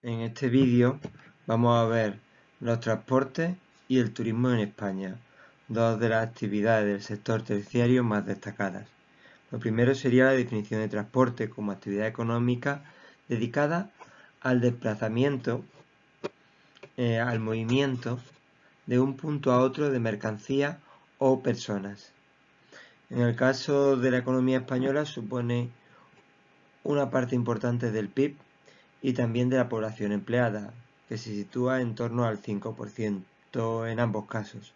En este vídeo vamos a ver los transportes y el turismo en España, dos de las actividades del sector terciario más destacadas. Lo primero sería la definición de transporte como actividad económica dedicada al desplazamiento, al movimiento de un punto a otro de mercancías o personas. En el caso de la economía española supone una parte importante del PIB y también de la población empleada, que se sitúa en torno al 5% en ambos casos.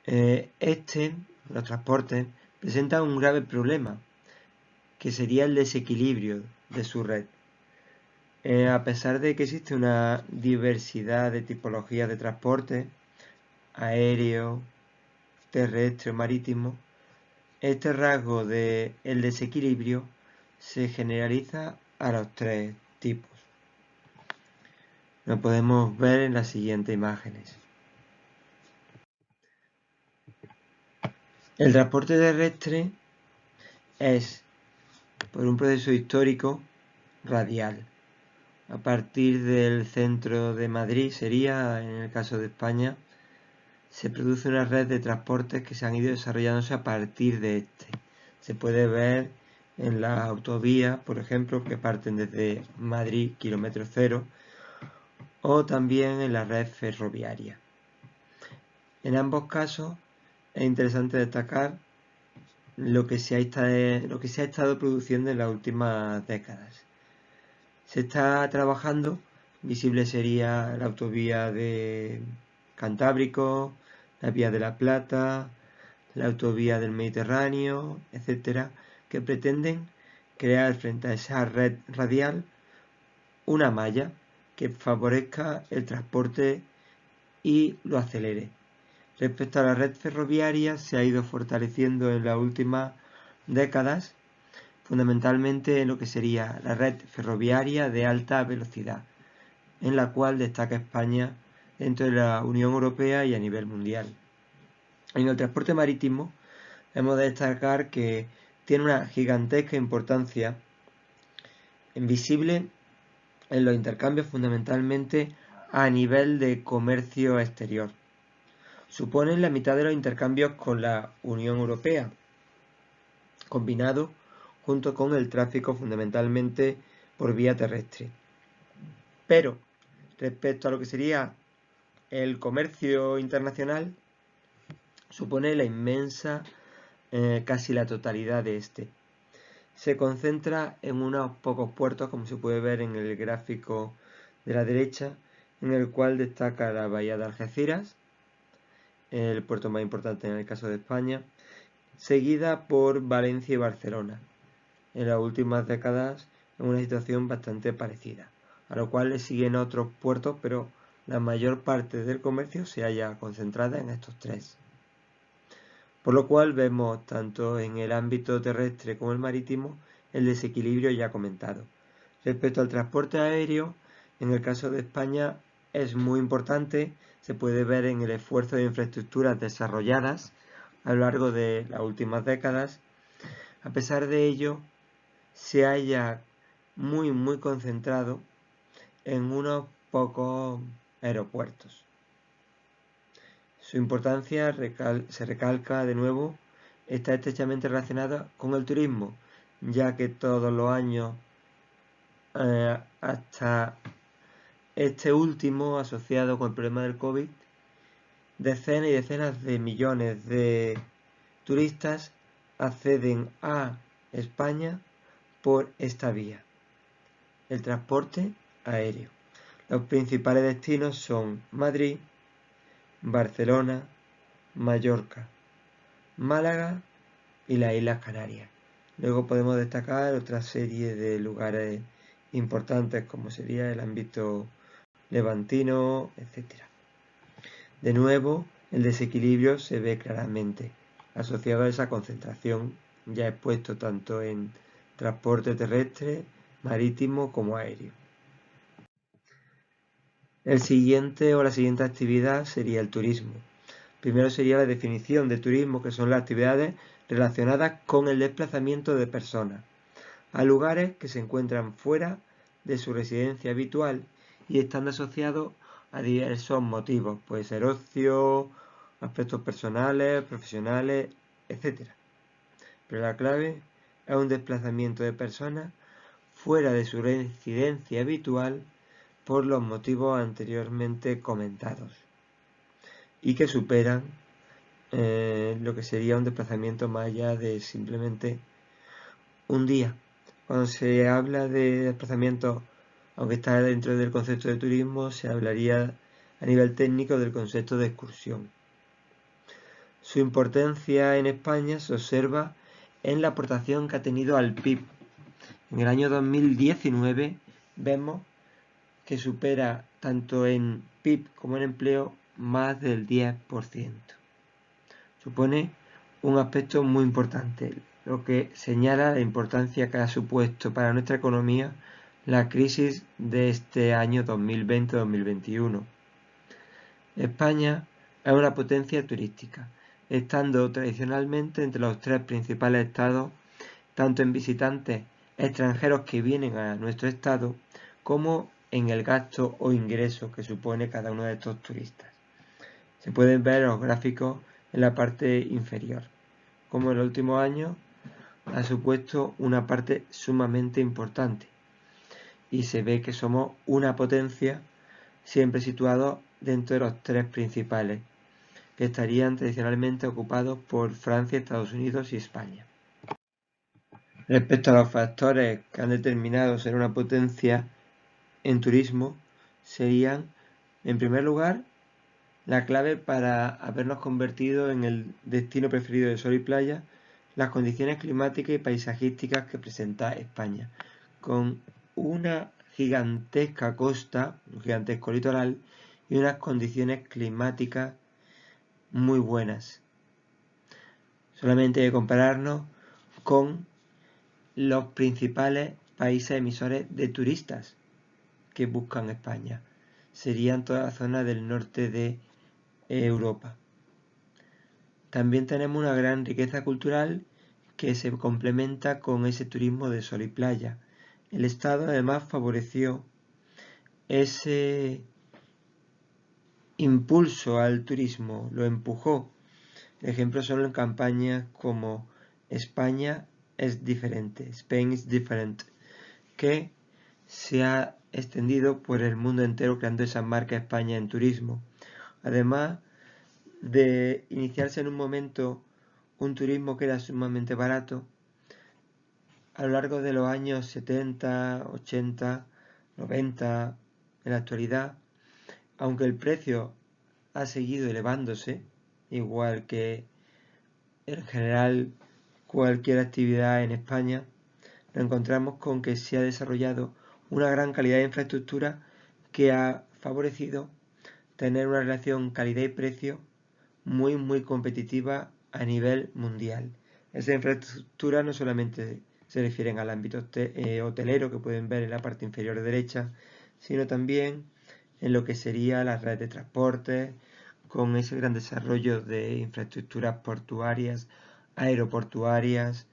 Los transportes, presentan un grave problema, que sería el desequilibrio de su red. A pesar de que existe una diversidad de tipologías de transporte, aéreo, terrestre, marítimo, este rasgo del desequilibrio se generaliza a los tres tipos. Lo podemos ver en las siguientes imágenes. El transporte terrestre es, por un proceso histórico, radial. A partir del centro de Madrid sería, en el caso de España, se produce una red de transportes que se han ido desarrollándose a partir de este. Se puede ver en las autovías, por ejemplo, que parten desde Madrid, kilómetro cero, o también en la red ferroviaria. En ambos casos es interesante destacar lo que se ha estado produciendo en las últimas décadas. Se está trabajando, visible sería la autovía de Cantábrico, la vía de la Plata, la autovía del Mediterráneo, etcétera, que pretenden crear frente a esa red radial una malla que favorezca el transporte y lo acelere. Respecto a la red ferroviaria, se ha ido fortaleciendo en las últimas décadas, fundamentalmente en lo que sería la red ferroviaria de alta velocidad, en la cual destaca España dentro de la Unión Europea y a nivel mundial. En el transporte marítimo hemos de destacar que tiene una gigantesca importancia visible en los intercambios, fundamentalmente a nivel de comercio exterior. Suponen la mitad de los intercambios con la Unión Europea, combinado junto con el tráfico fundamentalmente por vía terrestre. Pero respecto a lo que sería el comercio internacional, supone la inmensa, casi la totalidad de este. Se concentra en unos pocos puertos, como se puede ver en el gráfico de la derecha, en el cual destaca la bahía de Algeciras, el puerto más importante en el caso de España, seguida por Valencia y Barcelona. En las últimas décadas en una situación bastante parecida, a lo cual le siguen otros puertos, pero la mayor parte del comercio se halla concentrada en estos tres. Por lo cual vemos tanto en el ámbito terrestre como el marítimo el desequilibrio ya comentado. Respecto al transporte aéreo, en el caso de España es muy importante, se puede ver en el esfuerzo de infraestructuras desarrolladas a lo largo de las últimas décadas. A pesar de ello, se halla muy concentrado en unos pocos aeropuertos. Su importancia se recalca de nuevo, está estrechamente relacionada con el turismo, ya que todos los años, hasta este último, asociado con el problema del COVID, decenas y decenas de millones de turistas acceden a España por esta vía, el transporte aéreo. Los principales destinos son Madrid, Barcelona, Mallorca, Málaga y las Islas Canarias. Luego podemos destacar otra serie de lugares importantes como sería el ámbito levantino, etc. De nuevo, el desequilibrio se ve claramente asociado a esa concentración ya expuesto tanto en transporte terrestre, marítimo como aéreo. La siguiente actividad sería el turismo. Primero sería la definición de turismo, que son las actividades relacionadas con el desplazamiento de personas a lugares que se encuentran fuera de su residencia habitual y están asociados a diversos motivos, puede ser ocio, aspectos personales, profesionales, etc. Pero la clave es un desplazamiento de personas fuera de su residencia habitual por los motivos anteriormente comentados y que superan lo que sería un desplazamiento más allá de simplemente un día. Cuando se habla de desplazamiento, aunque está dentro del concepto de turismo, se hablaría a nivel técnico del concepto de excursión. Su importancia en España se observa en la aportación que ha tenido al PIB. En el año 2019 vemos que supera tanto en PIB como en empleo más del 10%. Supone un aspecto muy importante, lo que señala la importancia que ha supuesto para nuestra economía la crisis de este año 2020-2021. España es una potencia turística, estando tradicionalmente entre los 3 principales estados, tanto en visitantes extranjeros que vienen a nuestro estado, como en el gasto o ingreso que supone cada uno de estos turistas. Se pueden ver los gráficos en la parte inferior, como en los últimos años ha supuesto una parte sumamente importante y se ve que somos una potencia siempre situados dentro de los 3 principales, que estarían tradicionalmente ocupados por Francia, Estados Unidos y España. Respecto a los factores que han determinado ser una potencia en turismo, serían, en primer lugar, la clave para habernos convertido en el destino preferido de sol y playa, las condiciones climáticas y paisajísticas que presenta España, con una gigantesca costa, un gigantesco litoral y unas condiciones climáticas muy buenas. Solamente hay que compararnos con los principales países emisores de turistas que buscan España. Serían toda la zona del norte de Europa. También tenemos una gran riqueza cultural que se complementa con ese turismo de sol y playa. El Estado además favoreció ese impulso al turismo, lo empujó. Ejemplos son en campañas como España es diferente, Spain is different, que se ha extendido por el mundo entero creando esa marca España en turismo. Además de iniciarse en un momento un turismo que era sumamente barato, a lo largo de los años 70, 80, 90, en la actualidad, aunque el precio ha seguido elevándose, igual que en general cualquier actividad en España, nos encontramos con que se ha desarrollado una gran calidad de infraestructura que ha favorecido tener una relación calidad y precio muy competitiva a nivel mundial. Esa infraestructura no solamente se refieren al ámbito hotelero que pueden ver en la parte inferior derecha, sino también en lo que sería la red de transporte, con ese gran desarrollo de infraestructuras portuarias, aeroportuarias,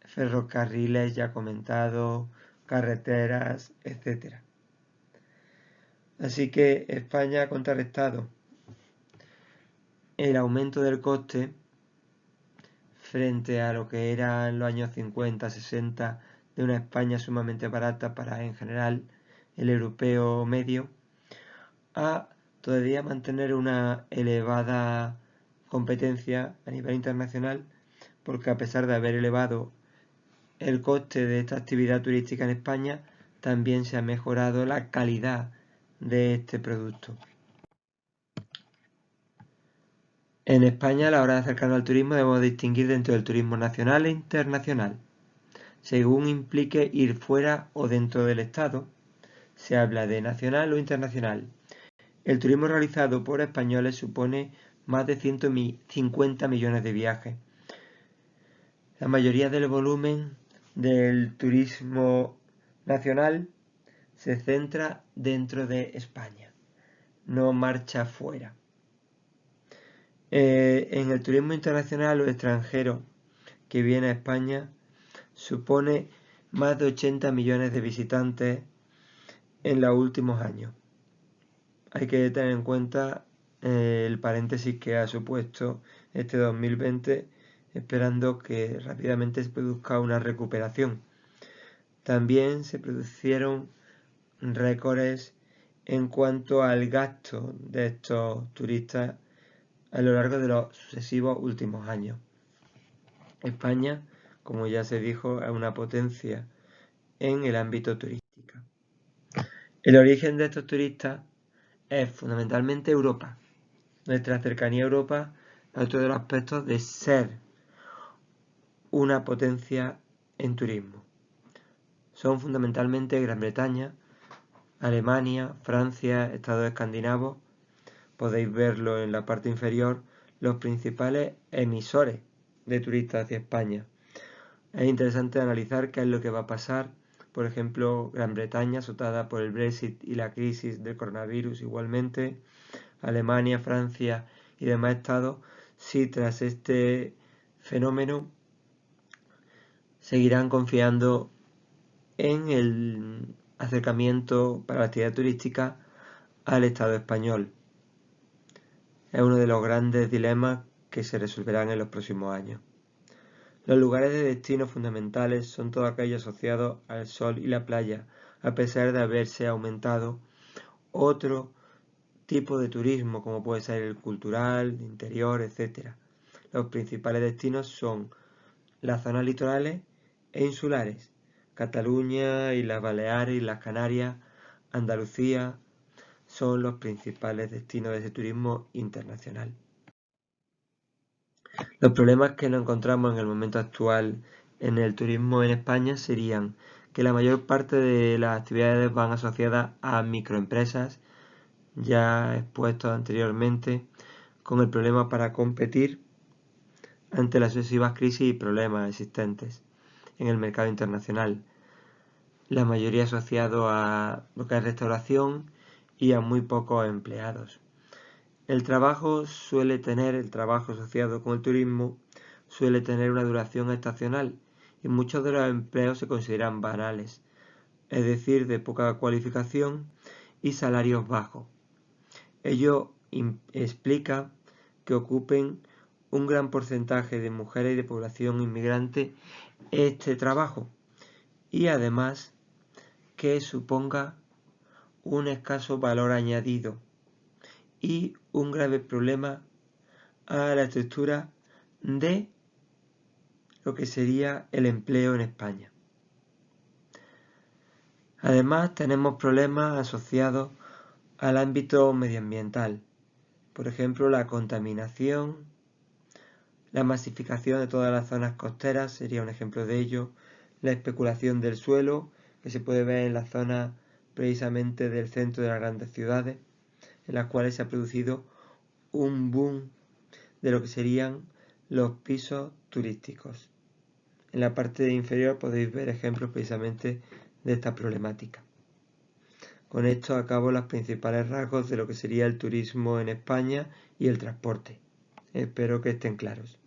ferrocarriles ya comentado, carreteras, etc. Así que España ha contrarrestado el aumento del coste frente a lo que era en los años 50, 60 de una España sumamente barata para en general el europeo medio, a todavía mantener una elevada competencia a nivel internacional, porque a pesar de haber elevado el coste de esta actividad turística en España, también se ha mejorado la calidad de este producto. En España, a la hora de acercarnos al turismo, debemos distinguir dentro del turismo nacional e internacional. Según implique ir fuera o dentro del Estado, se habla de nacional o internacional. El turismo realizado por españoles supone más de 150 millones de viajes. La mayoría del volumen del turismo nacional se centra dentro de España, no marcha fuera. En el turismo internacional o extranjero que viene a España supone más de 80 millones de visitantes en los últimos años. Hay que tener en cuenta el paréntesis que ha supuesto este 2020, esperando que rápidamente se produzca una recuperación. También se produjeron récords en cuanto al gasto de estos turistas a lo largo de los sucesivos últimos años. España, como ya se dijo, es una potencia en el ámbito turístico. El origen de estos turistas es fundamentalmente Europa. Nuestra cercanía a Europa es otro de los aspectos de ser una potencia en turismo. Son fundamentalmente Gran Bretaña, Alemania, Francia, Estados escandinavos. Podéis verlo en la parte inferior, los principales emisores de turistas hacia España. Es interesante analizar qué es lo que va a pasar. Por ejemplo, Gran Bretaña, azotada por el Brexit y la crisis del coronavirus igualmente. Alemania, Francia y demás estados, si tras este fenómeno seguirán confiando en el acercamiento para la actividad turística al Estado español. Es uno de los grandes dilemas que se resolverán en los próximos años. Los lugares de destino fundamentales son todos aquellos asociados al sol y la playa, a pesar de haberse aumentado otro tipo de turismo, como puede ser el cultural, de interior, etc. Los principales destinos son las zonas litorales e insulares, Cataluña, Islas Baleares, Islas Canarias, Andalucía, son los principales destinos de ese turismo internacional. Los problemas que nos encontramos en el momento actual en el turismo en España serían que la mayor parte de las actividades van asociadas a microempresas, ya expuestos anteriormente, con el problema para competir ante las sucesivas crisis y problemas existentes en el mercado internacional. La mayoría asociado a lo que es restauración y a muy pocos empleados. El trabajo asociado con el turismo suele tener una duración estacional y muchos de los empleos se consideran banales, es decir, de poca cualificación y salarios bajos. Ello explica que ocupen un gran porcentaje de mujeres y de población inmigrante este trabajo y además que suponga un escaso valor añadido y un grave problema a la estructura de lo que sería el empleo en España. Además, tenemos problemas asociados al ámbito medioambiental, por ejemplo, la contaminación, la masificación de todas las zonas costeras sería un ejemplo de ello, la especulación del suelo, que se puede ver en la zona precisamente del centro de las grandes ciudades, en las cuales se ha producido un boom de lo que serían los pisos turísticos. En la parte inferior podéis ver ejemplos precisamente de esta problemática. Con esto acabo los principales rasgos de lo que sería el turismo en España y el transporte. Espero que estén claros.